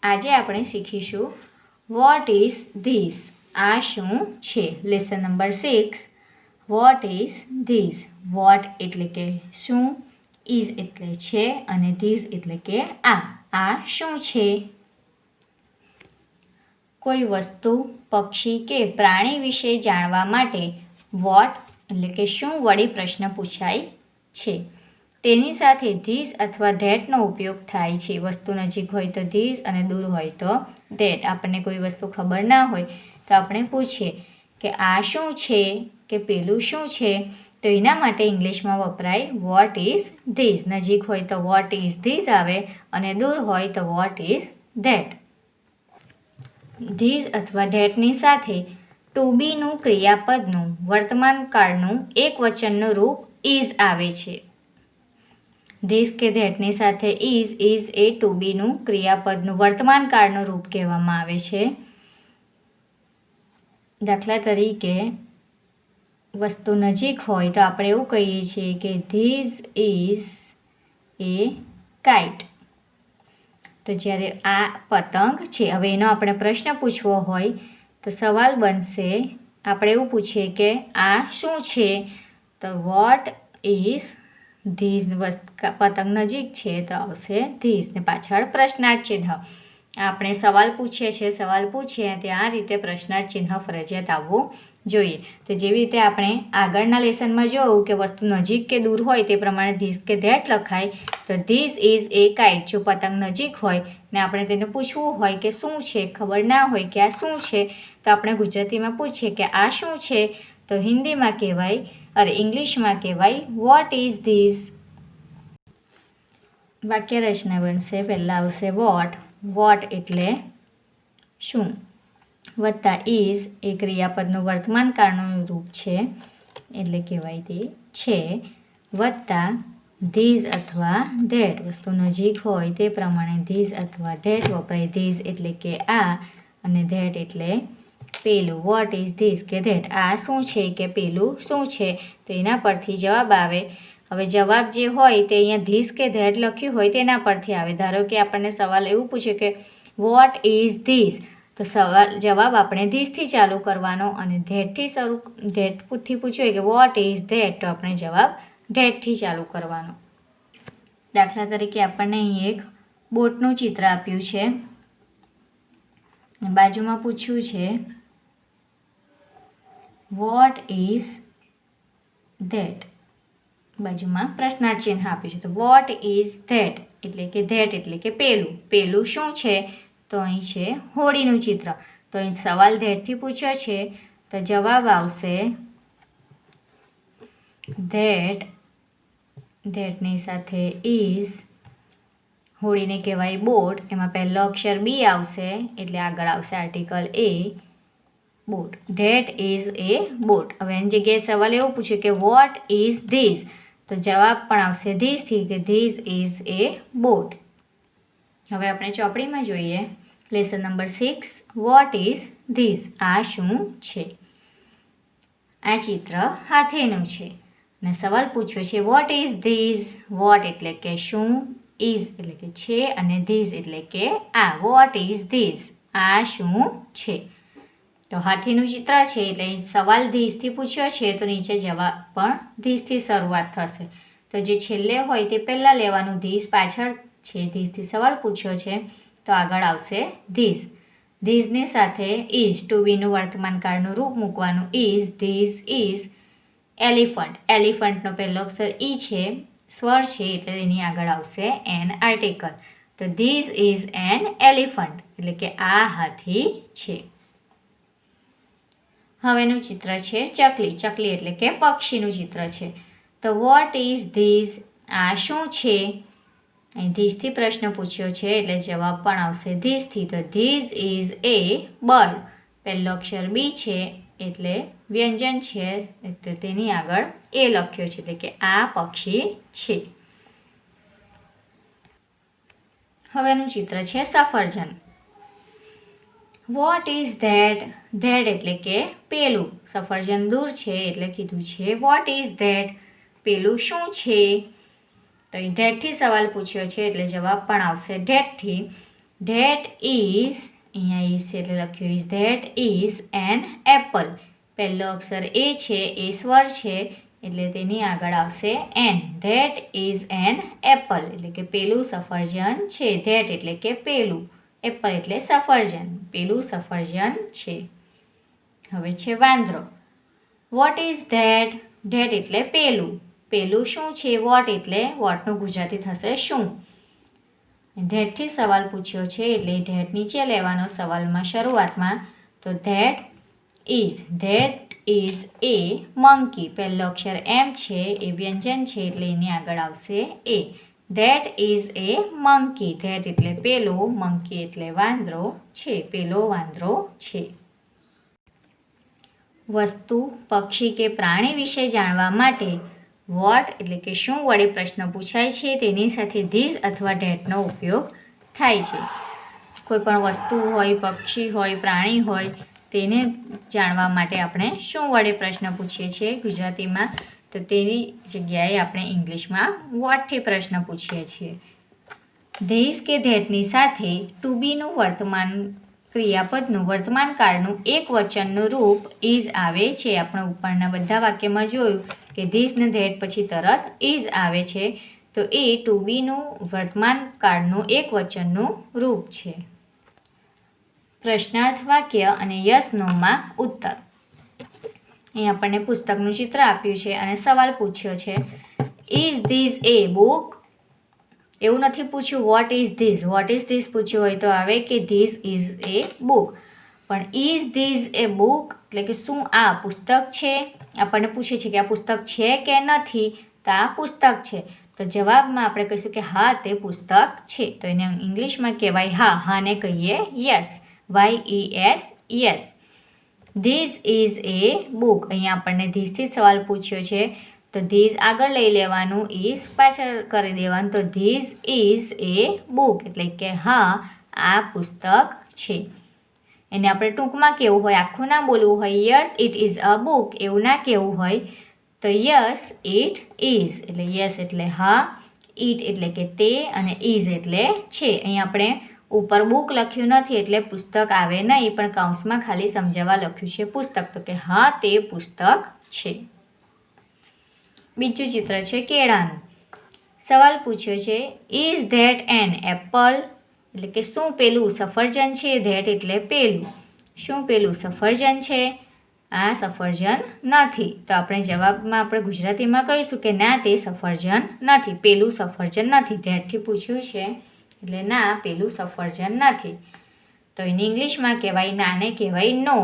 આજે આપણે શીખીશું વોટ ઇઝ ધીસ, આ શું છે. Lesson number 6. What is this. What એટલે કે શું, ઇઝ એટલે છે અને ધીસ એટલે કે આ શું છે. કોઈ વસ્તુ, પક્ષી કે પ્રાણી વિશે જાણવા માટે વોટ એટલે કે શું વડે પ્રશ્ન પૂછાય છે. તેની સાથે ધીસ અથવા ધેટનો ઉપયોગ થાય છે. વસ્તુ નજીક હોય તો ધીસ અને દૂર હોય તો ધેટ. આપણને કોઈ વસ્તુ ખબર ના હોય તો આપણે પૂછીએ કે આ શું છે કે પેલું શું છે, તો એના માટે ઇંગ્લિશમાં વપરાય વોટ ઇઝ ધીસ. નજીક હોય તો વોટ ઇઝ ધીસ આવે અને દૂર હોય તો વોટ ઇઝ ધેટ. ધીસ અથવા ધેટની સાથે ટુ બીનું ક્રિયાપદનું વર્તમાન કાળનું એકવચનનું રૂપ ઇઝ આવે છે. ધીસ કે ધેટની સાથે ઇઝ એ ટુ બીનું ક્રિયાપદનું વર્તમાન કાળનું રૂપ કહેવામાં આવે છે. દાખલા તરીકે વસ્તુ નજીક હોય તો આપણે એવું કહીએ છીએ કે ધીસ ઇઝ એ કાઇટ. તો જ્યારે આ પતંગ છે, હવે એનો આપણે પ્રશ્ન પૂછવો હોય તો સવાલ બનશે, આપણે એવું પૂછીએ કે આ શું છે, તો વોટ ઇઝ ધીસ. પતંગ નજીક છે તો આવશે ધીસ ને પાછળ પ્રશ્નાર્થ ચિહ્ન. આપણે સવાલ પૂછીએ છીએ, સવાલ પૂછીએ ત્યાં આ રીતે પ્રશ્નાર્થ ચિહ્ન ફરજિયાત આવવું જોઈએ. તો જેવી રીતે આપણે આગળના લેસનમાં જોયું કે વસ્તુ નજીક કે દૂર હોય તે પ્રમાણે ધીસ કે ધેટ લખાય. તો ધીસ ઇઝ એ કાઇટ. જો પતંગ નજીક હોય ને આપણે તેને પૂછવું હોય કે શું છે, ખબર ના હોય કે આ શું છે, તો આપણે ગુજરાતીમાં પૂછીએ કે આ શું છે, તો હિન્દીમાં કહેવાય ઇંગ્લિશમાં કહેવાય વોટ ઇઝ ધીસ. વાક્ય રચના બનશે. પહેલાં આવશે વોટ. વોટ એટલે શું, વત્તા ઇઝ એ ક્રિયાપદનું વર્તમાન કાળનું રૂપ છે એટલે કહેવાય તે છે, વત્તા ધીસ અથવા ધેટ. વસ્તુ નજીક હોય તે પ્રમાણે ધીસ અથવા ધેટ વપરાય. ધીસ એટલે કે આ અને ધેટ એટલે પેલું. વોટ ઇઝ ધીસ કે ધેટ. આ શું છે કે પેલું શું છે, તો એના પરથી જવાબ આવે. હવે જવાબ જે હોય તે અહીંયા ધીસ કે ધેટ લખ્યું હોય તેના પરથી આવે. ધારો કે આપણને સવાલ એવું પૂછે કે વોટ ઇઝ ધીસ, તો જવાબ આપણે ધીસથી ચાલુ કરવાનો અને ધેટથી પૂછ્યું કે વોટ ઇઝ ધેટ, તો આપણે જવાબ ધેટથી ચાલુ કરવાનો. દાખલા તરીકે આપણને અહીં એક બોટનું ચિત્ર આપ્યું છે, બાજુમાં પૂછ્યું છે વોટ ઇઝ ધેટ. બાજુમાં પ્રશ્નાર્થ ચિહ્ન આપ્યું છે. તો વોટ ઇઝ ધેટ એટલે કે ધેટ એટલે કે પેલું શું છે, તો અહીં છે હોડીનું ચિત્ર. તો અહીં સવાલ ધેટથી પૂછ્યો છે તો જવાબ આવશે ધેટ. ધેટની સાથે ઇઝ, હોડીને કહેવાય બોટ, એમાં પહેલો અક્ષર બી આવશે એટલે આગળ આવશે article A, boat. That is A boat. હવે એની જગ્યાએ સવાલ એવું પૂછ્યું કે વોટ ઇઝ ધીસ, તો જવાબ પણ આવશે ધીસથી કે ધીસ ઇઝ એ બોટ. હવે આપણે ચોપડીમાં જોઈએ. Lesson number 6. What is this. આ શું છે. આ ચિત્ર હાથીનું છે અને સવાલ પૂછ્યો છે વોટ ઇઝ ધીસ. વોટ એટલે કે શું, ઇઝ એટલે કે છે અને ધીસ એટલે કે આ. Vote is this. આ શું છે. તો હાથીનું ચિત્ર છે એટલે સવાલ ધીસથી પૂછ્યો છે તો નીચે જવાબ પણ ધીસથી શરૂઆત થશે. તો જે છેલ્લે હોય તે પહેલાં લેવાનું. ધીસ પાછળ છે, ધીસથી સવાલ પૂછ્યો છે તો આગળ આવશે ધીસ. ધીસની સાથે ઇઝ, ટુ બીનું વર્તમાન કાળનું રૂપ મૂકવાનું. Is, this is elephant. એલિફન્ટનો પહેલો અક્ષર ઈ છે, સ્વર છે એટલે એની આગળ આવશે એન આર્ટિકલ. તો ધીસ ઇઝ એન એલિફન્ટ એટલે કે આ હાથી છે. હવેનું ચિત્ર છે ચકલી. ચકલી એટલે કે પક્ષીનું ચિત્ર છે. તો વોટ ઇઝ ધીસ. આ શું છે. અહીં ધીસથી પ્રશ્ન પૂછ્યો છે એટલે જવાબ પણ આવશે ધીસથી. તો ધીસ ઇઝ એ બર્ડ. પહેલો અક્ષર બી છે એટલે વ્યંજન છે તો તેની આગળ એ લખ્યો છે એટલે કે આ પક્ષી છે. હવેનું ચિત્ર છે સફરજન. What is that. ધેટ એટલે કે પેલું. સફરજન દૂર છે એટલે કીધું છે વોટ ઇઝ ધેટ. પેલું શું છે. તો અહીં ધેટથી સવાલ પૂછ્યો છે એટલે જવાબ પણ આવશે ધેટથી. ધેટ ઇઝ, અહીંયા ઇઝ છે એટલે લખ્યું is, that is an Apple. પહેલો અક્ષર એ છે, એ સ્વર છે એટલે તેની આગળ આવશે an. That is an apple એટલે કે પેલું સફરજન છે. ધેટ એટલે કે પેલું, એપલ એટલે સફરજન, પેલું સફરજન છે. હવે છે વાંદરો. What is that? ધેટ એટલે પેલું, પેલું શું છે? વોટ એટલે વોટનું ગુજરાતી થશે શું. ધેટથી સવાલ પૂછ્યો છે એટલે ધેટ નીચે લેવાનો સવાલમાં શરૂઆતમાં. તો ધેટ ઇઝ એ મંકી. પહેલો અક્ષર એમ છે એ વ્યંજન છે એટલે એની આગળ આવશે એ. That is a monkey. That એટલે પેલો, મંકી એટલે વાંદરો છે, પેલો વાંદરો છે. વસ્તુ, પક્ષી કે પ્રાણી વિશે જાણવા માટે વોટ એટલે કે શું વડે પ્રશ્ન પૂછાય છે તેની સાથે ધીસ અથવા ધેટનો ઉપયોગ થાય છે. કોઈ પણ વસ્તુ હોય, પક્ષી હોય, પ્રાણી હોય તેને જાણવા માટે આપણે શું વડે પ્રશ્ન પૂછીએ છીએ ગુજરાતીમાં, તો તેની જગ્યાએ આપણે ઇંગ્લિશમાં વોટથી પ્રશ્ન પૂછીએ છીએ. ધીસ કે ધેટની સાથે ટુ બીનું વર્તમાન ક્રિયાપદનું વર્તમાન કાળનું એક વચનનું રૂપ ઇઝ આવે છે. આપણે ઉપરના બધા વાક્યમાં જોયું કે ધીસ ને ધેટ પછી તરત ઇઝ આવે છે, તો એ ટુ બીનું વર્તમાન કાળનું એક વચનનું રૂપ છે. પ્રશ્નાર્થ વાક્ય અને યસ નોમાં ઉત્તર. અહીં આપણને પુસ્તકનું ચિત્ર આપ્યું છે અને સવાલ પૂછ્યો છે, ઇઝ ધીસ એ બુક? એવું નથી પૂછ્યું vote is this. Vote is this પૂછ્યું હોય તો આવે કે ધીસ ઇઝ એ બુક. પણ ઇઝ ધીસ એ બુક એટલે કે શું આ પુસ્તક છે? આપણને પૂછે છે કે આ પુસ્તક છે કે નથી, તો આ પુસ્તક છે. તો જવાબમાં આપણે કહીશું કે હા તે પુસ્તક છે. તો એને ઇંગ્લિશમાં કહેવાય હા, હાને કહીએ yes, YES, yes. This is A book. અહીંયા આપણને ધીસથી સવાલ પૂછ્યો છે તો ધીસ આગળ લઈ લેવાનું, ઇઝ પાછળ કરી દેવાનું. તો ધીસ ઇઝ એ બુક એટલે કે હા આ પુસ્તક છે. એને આપણે ટૂંકમાં કહેવું હોય, આખું ના બોલવું હોય, yes it is a book એવું ના કહેવું હોય, તો યસ ઇટ ઇઝ એટલે યસ એટલે હા, ઇટ એટલે કે તે અને ઇઝ એટલે છે. અહીં આપણે ઉપર બુક લખ્યું નથી એટલે પુસ્તક આવે નહીં, પણ કૌંસમાં ખાલી સમજાવવા લખ્યું છે પુસ્તક, તો કે હા તે પુસ્તક છે. બીજું ચિત્ર છે કેળાનું. સવાલ પૂછ્યો છે, ઇઝ ધેટ એન એપલ એટલે કે શું પેલું સફરજન છે? ધેટ એટલે પેલું, શું પેલું સફરજન છે? આ સફરજન નથી. તો આપણે જવાબમાં આપણે ગુજરાતીમાં કહીશું કે ના તે સફરજન નથી, પેલું સફરજન નથી. ધેટથી પૂછ્યું છે એટલે ના પેલું સફરજન નથી. તો એને ઇંગ્લિશમાં કહેવાય, નાને કહેવાય no.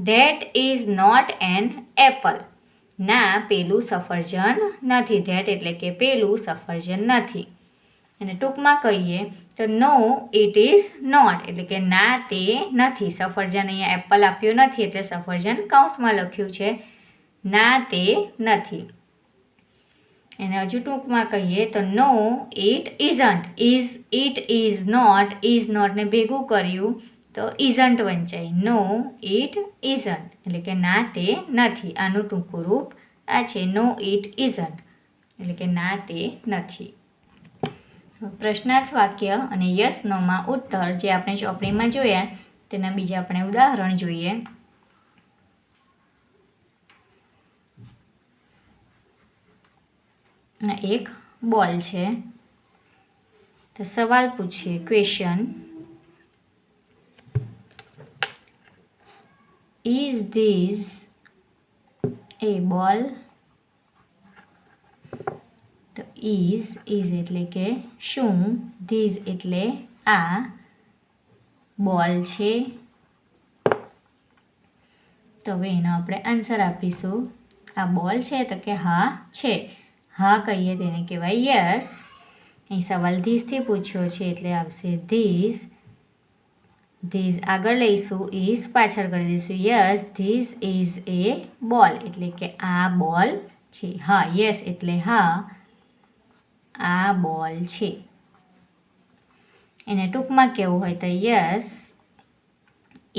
That is not an apple. ના પેલું સફરજન નથી. ધેટ એટલે કે પેલું સફરજન નથી. અને ટૂંકમાં કહીએ તો નો ઇટ ઇઝ નોટ એટલે કે ના તે નથી. સફરજન અહીંયા એપલ આપ્યું નથી એટલે સફરજન કૌંસમાં લખ્યું છે, ના તે નથી. એને હજુ ટૂંકમાં કહીએ તો no it isn't. It is નોટને ભેગું કર્યું તો ઇઝન્ટ વંચાય. નો ઇટ ઇઝન્ટ એટલે કે ના તે નથી. આનું ટૂંકું રૂપ આ છે, નો ઇટ ઇઝન્ટ એટલે કે ના તે નથી. પ્રશ્નાર્થ વાક્ય અને યસ નોમાં ઉત્તર જે આપણે ચોપડીમાં જોયા તેના બીજા આપણે ઉદાહરણ જોઈએ. એક બોલ છે તો સવાલ પૂછીએ, ક્વેશ્ચન, ઇઝ ધીસ એ બોલ? તો ઇઝ એટલે કે શું, ધીસ એટલે આ બોલ છે. તો હવે એનો આપણે આન્સર આપીશું, આ બોલ છે તો કે હા છે. હા કહીએ તેને કહેવાય યસ. અહીં સવાલ ધીસથી પૂછ્યો છે એટલે આવશે ધીસ. ધીસ આગળ લઈશું, ઇઝ પાછળ કરી દઈશું, યસ ધીસ ઇઝ એ બોલ એટલે કે આ બોલ છે. હા યસ એટલે હા આ બોલ છે. એને ટૂંકમાં કહેવું હોય તો યસ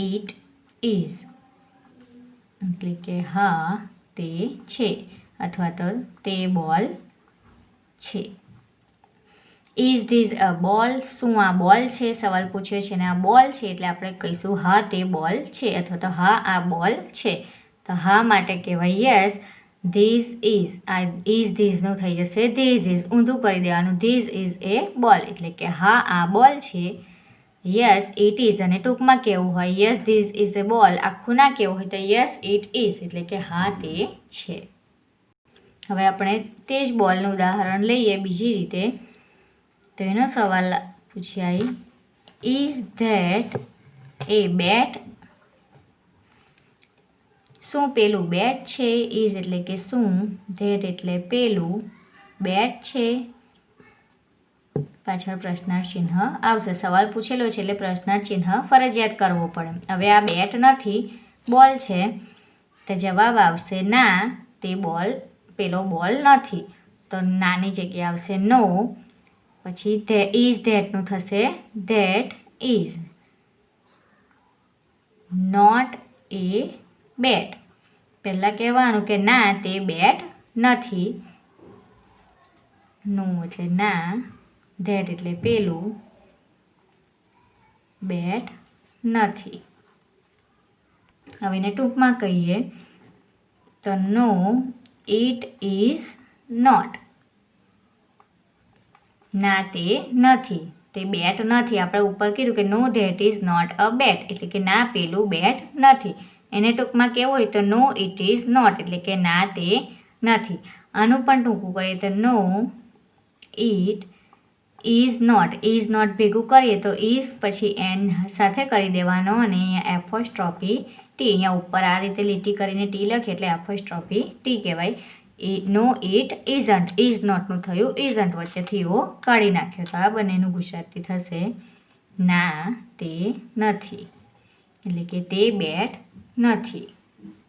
ઇટ ઇઝ એટલે કે હા તે છે અથવા તો તે બોલ છે. ઇઝ ધીઝ અ બોલ, શું આ બોલ છે? સવાલ પૂછ્યો છે ને આ બોલ છે એટલે આપણે કહીશું હા તે બોલ છે, અથવા તો હા આ બોલ છે. તો હા માટે કહેવાય યસ ધીઝ ઇઝ. આ ઇઝ ધીઝનું થઈ જશે ધીઝ ઇઝ, ઊંધું કરી દેવાનું. ધીઝ ઇઝ એ બોલ એટલે કે હા આ બોલ છે. યસ ઇટ ઇઝ, અને ટૂંકમાં કેવું હોય યસ ધીઝ ઇઝ એ બોલ, આખું ના કેવું હોય તો યસ ઇટ ઇઝ એટલે કે હા તે છે. હવે આપણે તે જ બોલનું ઉદાહરણ લઈએ બીજી રીતે. તો એનો સવાલ પૂછાય ઇઝ ધેટ એ બેટ, શું પેલું બેટ છે? ઇઝ એટલે કે શું, ધેટ એટલે પેલું, બેટ છે. પાછળ પ્રશ્નાર્થ ચિહ્ન આવશે. સવાલ પૂછેલો છે એટલે પ્રશ્નાર્થ ચિહ્ન ફરજિયાત કરવો પડે. હવે આ બેટ નથી બોલ છે તો જવાબ આવશે ના તે બોલ પેલો બોલ નથી. તો નાની જગ્યાએ આવશે નો, પછી ઇઝ ધેટનું થશે ધેટ ઇઝ નોટ એ બેટ. પહેલાં કહેવાનું કે ના તે બેટ નથી. નો એટલે ના, ધેટ એટલે પેલું, બેટ નથી. હવે એને ટૂંકમાં કહીએ તો નો ઇટ ઇઝ નોટ. ના તે નથી, તે બેટ નથી. આપણે ઉપર કીધું કે નો ધેટ ઇઝ નોટ અ બેટ એટલે કે ના પેલું બેટ નથી. એને ટૂંકમાં કહેવું હોય તો નો ઇટ ઇઝ નોટ એટલે કે ના તે નથી. આનું પણ ટૂંકું કરીએ તો no it is not. Is not ભેગું કરીએ તો ઇઝ પછી એન સાથે કરી દેવાનો અને અહીંયા એપોસ્ટ્રોફી ટી. અહીંયા ઉપર આ રીતે લીટી કરીને ટી લખીએ એટલે એપોસ્ટ્રોફી ટી કહેવાય. નો ઇટ ઇઝન્ટ, ઇઝ નોટનું થયું ઇઝન્ટ, વચ્ચેથી ઓ કાઢી નાખ્યો. તો આ બંનેનું ગુજરાતી થશે ના તે નથી એટલે કે તે બેટ નથી.